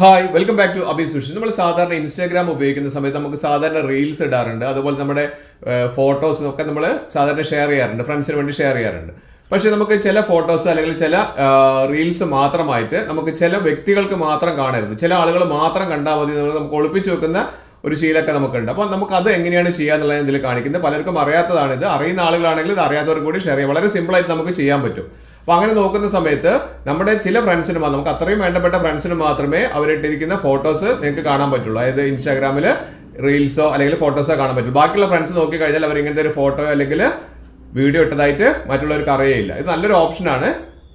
Hi welcome back to Abee's vision. നമ്മൾ സാധാരണ Instagram ഉപയോഗിക്കുന്ന സമയത്ത് നമുക്ക് സാധാരണ റീൽസ് ഇടാറുണ്ട്, അതുപോലെ നമ്മുടെ ഫോട്ടോസ് ഒക്കെ നമ്മൾ സാധാരണ ഷെയർ ചെയ്യാറുണ്ട്, ഫ്രണ്ട്സിന് വേണ്ടി ഷെയർ ചെയ്യാറുണ്ട്. പക്ഷേ നമുക്ക് ചില ഫോട്ടോസ് അല്ലെങ്കിൽ ചില റീൽസ് മാത്രമായിട്ട് നമുക്ക് ചില വ്യക്തികൾക്ക് മാത്രം കാണരുത്, ചില ആളുകൾ മാത്രം കണ്ടാൽ മതി, നമുക്ക് ഒളിപ്പിച്ച് വെക്കുന്ന ഒരു ശീലമൊക്കെ നമുക്കുണ്ട്. അപ്പോൾ നമുക്ക് അത് എങ്ങനെയാണ് ചെയ്യാന്നുള്ളത് ഇതിൽ കാണിക്കുന്നത്. പലർക്കും അറിയാത്തതാണ് ഇത്. അറിയുന്ന ആളുകളാണെങ്കിൽ ഇത് അറിയാത്തവർക്ക് കൂടി ഷെയർ ചെയ്യാം. വളരെ സിമ്പിളായിട്ട് നമുക്ക് ചെയ്യാൻ പറ്റും. അപ്പോൾ അങ്ങനെ നോക്കുന്ന സമയത്ത് നമ്മുടെ ചില ഫ്രണ്ട്സിന് നമുക്ക് അത്രയും വേണ്ടപ്പെട്ട ഫ്രണ്ട്സിന് മാത്രമേ അവരിട്ടിരിക്കുന്ന ഫോട്ടോസ് നിങ്ങൾക്ക് കാണാൻ പറ്റുള്ളൂ. അതായത് ഇൻസ്റ്റാഗ്രാമിൽ റീൽസോ അല്ലെങ്കിൽ ഫോട്ടോസോ കാണാൻ പറ്റുള്ളൂ. ബാക്കിയുള്ള ഫ്രണ്ട്സ് നോക്കി കഴിഞ്ഞാൽ അവർ ഇങ്ങനത്തെ ഒരു ഫോട്ടോയോ അല്ലെങ്കിൽ വീഡിയോ ഇട്ടതായിട്ട് മറ്റുള്ളവർക്ക് അറിയില്ല. ഇത് നല്ലൊരു ഓപ്ഷനാണ്,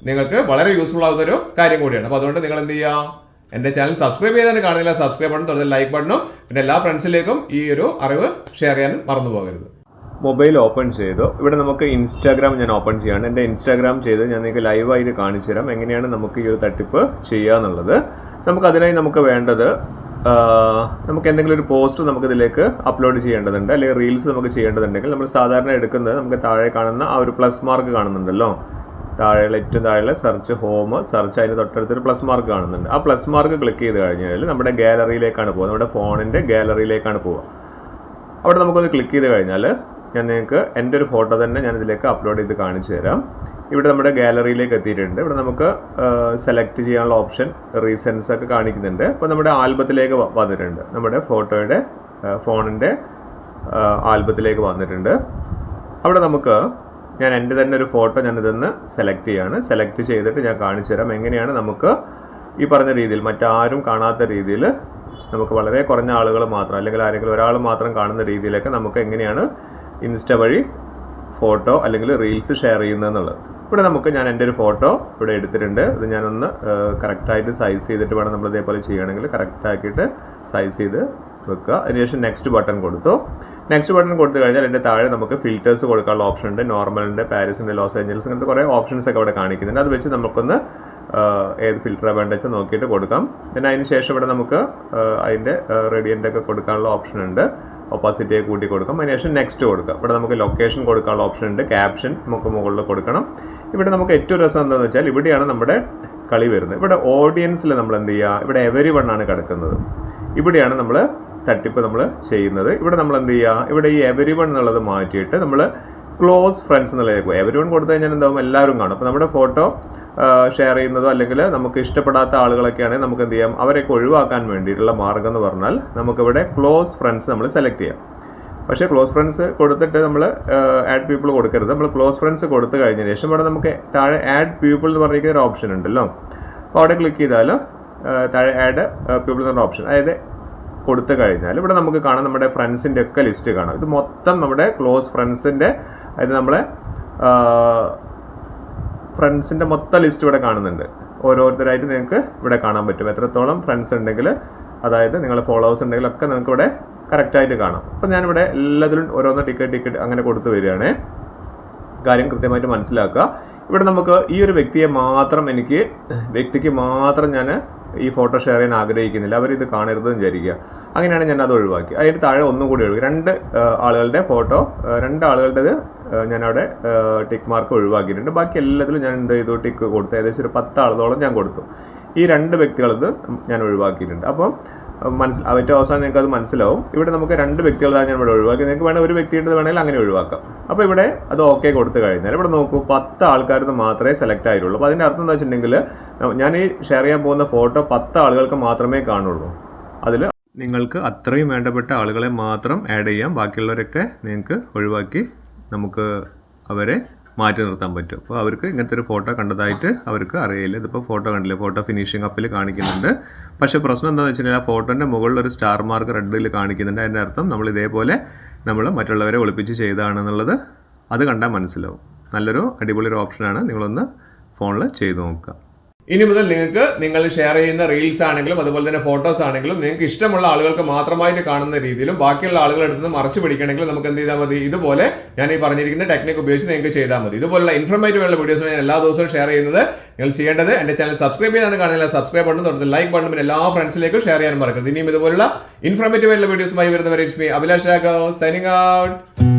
നിങ്ങൾക്ക് വളരെ യൂസ്ഫുൾ ആവുന്ന ഒരു കാര്യം കൂടിയാണ്. അപ്പോൾ അതുകൊണ്ട് നിങ്ങൾ എന്ത് ചെയ്യുക, എൻ്റെ ചാനൽ സബ്സ്ക്രൈബ് ചെയ്താണ് കാണുന്നില്ല, സബ്സ്ക്രൈബ് ബട്ടൺ തുടർന്ന് ലൈക്ക് ബട്ടണും പിന്നെ എല്ലാ ഫ്രണ്ട്സിലേക്കും ഈ ഒരു അറിവ് ഷെയർ ചെയ്യാനും മറന്നു പോകരുത്. മൊബൈൽ ഓപ്പൺ ചെയ്തു. ഇവിടെ നമുക്ക് ഇൻസ്റ്റാഗ്രാം ഞാൻ ഓപ്പൺ ചെയ്യാണ്. എൻ്റെ ഇൻസ്റ്റാഗ്രാം ചെയ്ത് ഞാൻ നിങ്ങൾക്ക് ലൈവായിട്ട് കാണിച്ചു തരാം എങ്ങനെയാണ് നമുക്ക് ഈ ഒരു തട്ടിപ്പ് ചെയ്യുക എന്നുള്ളത്. നമുക്കതിനായി നമുക്ക് വേണ്ടത്, നമുക്ക് എന്തെങ്കിലും ഒരു പോസ്റ്റ് നമുക്കിതിലേക്ക് അപ്ലോഡ് ചെയ്യേണ്ടതുണ്ട്, അല്ലെങ്കിൽ റീൽസ് നമുക്ക് ചെയ്യേണ്ടതുണ്ടെങ്കിൽ നമ്മൾ സാധാരണ എടുക്കുന്നത് നമുക്ക് താഴെ കാണുന്ന ആ ഒരു പ്ലസ് മാർക്ക് കാണുന്നുണ്ടല്ലോ, താഴെ ഏറ്റവും താഴെ സെർച്ച് ഹോം സെർച്ച്, അതിന് തൊട്ടടുത്തൊരു പ്ലസ് മാർക്ക് കാണുന്നുണ്ട്. ആ പ്ലസ് മാർക്ക് ക്ലിക്ക് ചെയ്ത് കഴിഞ്ഞാൽ നമ്മുടെ ഗാലറിയിലേക്കാണ് പോകുക, നമ്മുടെ ഫോണിൻ്റെ ഗാലറിയിലേക്കാണ് പോവുക. അവിടെ നമുക്കൊന്ന് ക്ലിക്ക് ചെയ്ത് കഴിഞ്ഞാൽ ഞാൻ നിങ്ങൾക്ക് എൻ്റെ ഒരു ഫോട്ടോ തന്നെ ഞാൻ ഇതിലേക്ക് അപ്ലോഡ് ചെയ്ത് കാണിച്ചു തരാം. ഇവിടെ നമ്മുടെ ഗാലറിയിലേക്ക് എത്തിയിട്ടുണ്ട്. ഇവിടെ നമുക്ക് സെലക്ട് ചെയ്യാനുള്ള ഓപ്ഷൻ റീസെൻസ് ഒക്കെ കാണിക്കുന്നുണ്ട്. അപ്പോൾ നമ്മുടെ ആൽബത്തിലേക്ക് വന്നിട്ടുണ്ട്, നമ്മുടെ ഫോട്ടോയുടെ ഫോണിൻ്റെ ആൽബത്തിലേക്ക് വന്നിട്ടുണ്ട്. അവിടെ നമുക്ക് ഞാൻ എൻ്റെ തന്നെ ഒരു ഫോട്ടോ ഞാനിതൊന്ന് സെലക്ട് ചെയ്യാണ്. സെലക്ട് ചെയ്തിട്ട് ഞാൻ കാണിച്ചു തരാം എങ്ങനെയാണ് നമുക്ക് ഈ പറഞ്ഞ രീതിയിൽ മറ്റാരും കാണാത്ത രീതിയിൽ നമുക്ക് വളരെ കുറഞ്ഞ ആളുകൾ മാത്രം അല്ലെങ്കിൽ ആരെങ്കിലും ഒരാൾ മാത്രം കാണുന്ന രീതിയിലൊക്കെ നമുക്ക് എങ്ങനെയാണ് ഇൻസ്റ്റ വഴി ഫോട്ടോ അല്ലെങ്കിൽ റീൽസ് ഷെയർ ചെയ്യുന്നതെന്നുള്ളത്. ഇവിടെ നമുക്ക് ഞാൻ എൻ്റെ ഒരു ഫോട്ടോ ഇവിടെ എടുത്തിട്ടുണ്ട്. ഇത് ഞാനൊന്ന് കറക്റ്റായിട്ട് സൈസ് ചെയ്തിട്ട് വേണം നമ്മൾ ഇതേപോലെ ചെയ്യണമെങ്കിൽ കറക്റ്റാക്കിയിട്ട് സൈസ് ചെയ്ത് വെക്കുക. അതിനുശേഷം നെക്സ്റ്റ് ബട്ടൺ കൊടുത്തു. നെക്സ്റ്റ് ബട്ടൺ കൊടുത്തു കഴിഞ്ഞാൽ എൻ്റെ താഴെ നമുക്ക് ഫിൽറ്റേഴ്സ് കൊടുക്കാനുള്ള ഓപ്ഷൻ ഉണ്ട്. നോർമലിൻ്റെ, പാരീസിൻ്റെ, ലോസ് ഏഞ്ചൽസ്, അങ്ങനത്തെ കുറേ ഓപ്ഷൻസ് ഒക്കെ അവിടെ കാണിക്കുന്നുണ്ട്. അത് വെച്ച് നമുക്കൊന്ന് ഏത് ഫിൽറ്ററാണ് വേണ്ടത് വെച്ചാൽ നോക്കിയിട്ട് കൊടുക്കാം. പിന്നെ അതിന് ശേഷം ഇവിടെ നമുക്ക് അതിൻ്റെ റേഡിയൻ്റ് ഒക്കെ കൊടുക്കാനുള്ള ഓപ്ഷൻ ഉണ്ട്. ഒപ്പാസിറ്റിയെ കൂട്ടി കൊടുക്കാം. അതിനുശേഷം നെക്സ്റ്റ് കൊടുക്കാം. ഇവിടെ നമുക്ക് ലൊക്കേഷൻ കൊടുക്കാനുള്ള ഓപ്ഷൻ ഉണ്ട്. ക്യാപ്ഷൻ നമുക്ക് മുകളിൽ കൊടുക്കണം. ഇവിടെ നമുക്ക് ഏറ്റവും രസം എന്താണെന്ന് വെച്ചാൽ ഇവിടെയാണ് നമ്മുടെ കളി വരുന്നത്. ഇവിടെ ഓഡിയൻസിൽ നമ്മൾ എന്ത് ചെയ്യുക, ഇവിടെ എവരി വൺ ആണ് കിടക്കുന്നത്. ഇവിടെയാണ് നമ്മൾ തട്ടിപ്പ് നമ്മൾ ചെയ്യുന്നത്. ഇവിടെ നമ്മൾ എന്ത് ചെയ്യുക, ഇവിടെ ഈ എവരി വൺ എന്നുള്ളത് മാറ്റിയിട്ട് നമ്മൾ ക്ലോസ് ഫ്രണ്ട്സ് എന്നുള്ളതിലേക്ക് പോകും. എവരി വൺ കൊടുത്തു കഴിഞ്ഞാൽ എന്താവും, എല്ലാവരും കാണും. അപ്പോൾ നമ്മുടെ ഫോട്ടോ ഷെയർ ചെയ്യുന്നതോ അല്ലെങ്കിൽ നമുക്ക് ഇഷ്ടപ്പെടാത്ത ആളുകളൊക്കെയാണെങ്കിൽ നമുക്ക് എന്ത് ചെയ്യാം, അവരെയൊക്കെ ഒഴിവാക്കാൻ വേണ്ടിയിട്ടുള്ള മാർഗ്ഗം എന്ന് പറഞ്ഞാൽ നമുക്കിവിടെ ക്ലോസ് ഫ്രണ്ട്സ് നമ്മൾ സെലക്ട് ചെയ്യാം. പക്ഷേ ക്ലോസ് ഫ്രണ്ട്സ് കൊടുത്തിട്ട് നമ്മൾ ആഡ് പീപ്പിൾ കൊടുക്കരുത്. നമ്മൾ ക്ലോസ് ഫ്രണ്ട്സ് കൊടുത്തു കഴിഞ്ഞതിന് ശേഷം ഇവിടെ നമുക്ക് താഴെ ആഡ് പീപ്പിൾ എന്ന് പറഞ്ഞിരിക്കുന്ന ഒരു ഓപ്ഷൻ ഉണ്ടല്ലോ. അപ്പോൾ അവിടെ ക്ലിക്ക് ചെയ്താൽ താഴെ ആഡ് പീപ്പിൾ എന്നൊരു ഓപ്ഷൻ, അതായത് കൊടുത്തു കഴിഞ്ഞാൽ ഇവിടെ നമുക്ക് കാണാം നമ്മുടെ ഫ്രണ്ട്സിൻ്റെ ഒക്കെ ലിസ്റ്റ് കാണാം. ഇത് മൊത്തം നമ്മുടെ ക്ലോസ് ഫ്രണ്ട്സിൻ്റെ, അതായത് നമ്മളെ ഫ്രണ്ട്സിൻ്റെ മൊത്തം ലിസ്റ്റ് ഇവിടെ കാണുന്നുണ്ട്. ഓരോരുത്തരായിട്ട് നിങ്ങൾക്ക് ഇവിടെ കാണാൻ പറ്റും എത്രത്തോളം ഫ്രണ്ട്സ് ഉണ്ടെങ്കിൽ, അതായത് നിങ്ങളുടെ ഫോളോവേഴ്സ് ഉണ്ടെങ്കിലൊക്കെ നിങ്ങൾക്ക് ഇവിടെ കറക്റ്റായിട്ട് കാണാം. അപ്പോൾ ഞാനിവിടെ എല്ലാത്തിലും ഓരോന്ന് ടിക്കറ്റ് അങ്ങനെ കൊടുത്തു വരികയാണ്. കാര്യം കൃത്യമായിട്ട് മനസ്സിലാക്കുക. ഇവിടെ നമുക്ക് ഈ ഒരു വ്യക്തിക്ക് മാത്രം ഞാൻ ഈ ഫോട്ടോ ഷെയർ ചെയ്യാൻ ആഗ്രഹിക്കുന്നില്ല, അവരിത് കാണരുതെന്ന് വിചാരിക്കുക. അങ്ങനെയാണ് ഞാൻ അത് ഒഴിവാക്കി. അതിന് താഴെ ഒന്നും കൂടി ഒഴിവാക്കി. രണ്ട് ആളുകളുടെ ഫോട്ടോ, രണ്ട് ആളുകളുടേത് ഞാനവിടെ ടിക്ക് മാർക്ക് ഒഴിവാക്കിയിട്ടുണ്ട്. ബാക്കി എല്ലാത്തിലും ഞാൻ എന്ത് ചെയ്തു, ടിക്ക് കൊടുത്തു. ഏകദേശം ഒരു 10 ആളോളം ഞാൻ കൊടുത്തു. ഈ രണ്ട് വ്യക്തികളത് ഞാൻ ഒഴിവാക്കിയിട്ടുണ്ട്. അപ്പം ഏറ്റവും അവസാനം നിങ്ങൾക്ക് അത് മനസ്സിലാവും. ഇവിടെ നമുക്ക് 2 വ്യക്തികളാണ് ഞാൻ ഇവിടെ ഒഴിവാക്കി. നിങ്ങൾക്ക് വേണമെങ്കിൽ ഒരു വ്യക്തിയുടെ വേണമെങ്കിൽ അങ്ങനെ ഒഴിവാക്കാം. അപ്പോൾ ഇവിടെ അത് ഓക്കെ കൊടുത്തു കഴിഞ്ഞാൽ ഇവിടെ നോക്കൂ, 10 ആൾക്കാരിൽ മാത്രമേ സെലക്ട് ആയിട്ടുള്ളൂ. അപ്പോൾ അതിൻ്റെ അർത്ഥം എന്താ വെച്ചിട്ടുണ്ടെങ്കിൽ ഞാൻ ഈ ഷെയർ ചെയ്യാൻ പോകുന്ന ഫോട്ടോ 10 ആളുകൾക്ക് മാത്രമേ കാണുള്ളൂ. അതിൽ നിങ്ങൾക്ക് അത്രയും വേണ്ടപ്പെട്ട ആളുകളെ മാത്രം ആഡ് ചെയ്യാം. ബാക്കിയുള്ളവരൊക്കെ നിങ്ങൾക്ക് ഒഴിവാക്കി നമുക്ക് അവരെ മാറ്റി നിർത്താൻ പറ്റും. അപ്പോൾ അവർക്ക് ഇങ്ങനത്തെ ഒരു ഫോട്ടോ കണ്ടതായിട്ട് അവർക്ക് അറിയില്ല. ഇതിപ്പോൾ ഫോട്ടോ കണ്ടില്ല, ഫോട്ടോ ഫിനിഷിംഗ് അപ്പിൽ കാണിക്കുന്നുണ്ട്. പക്ഷേ പ്രശ്നം എന്താണെന്ന് വെച്ചിട്ടുണ്ടെങ്കിൽ ആ ഫോട്ടോൻ്റെ മുകളിൽ ഒരു സ്റ്റാർ മാർക്ക് റെഡിൽ കാണിക്കുന്നുണ്ട്. അതിൻ്റെ അർത്ഥം നമ്മൾ ഇതേപോലെ മറ്റുള്ളവരെ ഒളിപ്പിച്ച് ചെയ്തതാണെന്നുള്ളത് അത് കണ്ടാൽ മനസ്സിലാവും. നല്ലൊരു അടിപൊളി ഒരു ഓപ്ഷനാണ്, നിങ്ങളൊന്ന് ഫോണിൽ ചെയ്ത് നോക്കുക. ഇനി മുതൽ നിങ്ങൾക്ക് നിങ്ങൾ ഷെയർ ചെയ്യുന്ന റീൽസ് ആണെങ്കിലും അതുപോലെ തന്നെ ഫോട്ടോസ് ആണെങ്കിലും നിങ്ങൾക്ക് ഇഷ്ടമുള്ള ആളുകൾക്ക് മാത്രമായിട്ട് കാണുന്ന രീതിയിലും ബാക്കിയുള്ള ആളുകളുടെ അടുത്ത് നിന്ന് മറച്ചു പിടിക്കണമെങ്കിൽ നമുക്ക് എന്ത് ചെയ്താൽ മതി, ഇതുപോലെ ഞാൻ ഈ പറഞ്ഞിരിക്കുന്ന ടെക്നിക്ക് ഉപയോഗിച്ച് നിങ്ങൾക്ക് ചെയ്താൽ മതി. ഇതുപോലുള്ള ഇൻഫർമേറ്റീവ് ഉള്ള വീഡിയോസ് ഞാൻ എല്ലാ ദിവസവും ഷെയർ ചെയ്യുന്നത്. നിങ്ങൾ ചെയ്യേണ്ടത് എൻ്റെ ചാനൽ സബ്സ്ക്രൈബ് ചെയ്താണ് കാണുന്നില്ല, സബ്സ്ക്രൈബ് ബട്ടൺ തൊട്ട് ലൈക്ക് ബട്ടൺ പിന്നെ എല്ലാ ഫ്രണ്ട്സിലേക്കും ഷെയർ ചെയ്യാൻ മറക്കരുത്. ഇനിയും ഇതുപോലുള്ള ഇൻഫർമേറ്റീവ് ആയിട്ടുള്ള വീഡിയോസുമായി വരുന്നവരെ it's me Abhilash Raghav signing out.